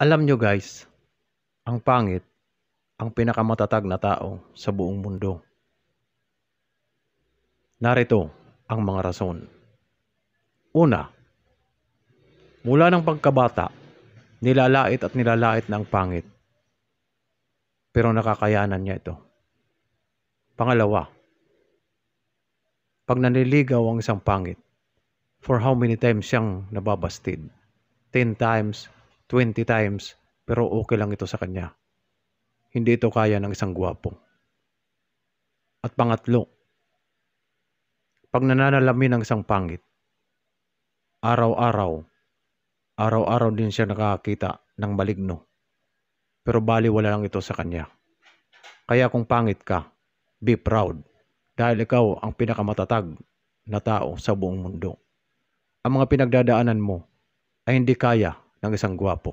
Alam nyo guys, ang pangit, ang pinakamatatag na tao sa buong mundo. Narito ang mga rason. Una, mula ng pagkabata, nilalait at nilalait na ang pangit. Pero nakakayanan niya ito. Pangalawa, pag naniligaw ang isang pangit, for how many times siyang nababastid? 10 times, 20 times, pero okay lang ito sa kanya. Hindi ito kaya ng isang gwapo. At pangatlo, pag nananalamin ng isang pangit, araw-araw din siya nakakita ng maligno. Pero baliwala lang ito sa kanya. Kaya kung pangit ka, be proud. Dahil ikaw ang pinakamatatag na tao sa buong mundo. Ang mga pinagdadaanan mo ay hindi kaya ng isang gwapo.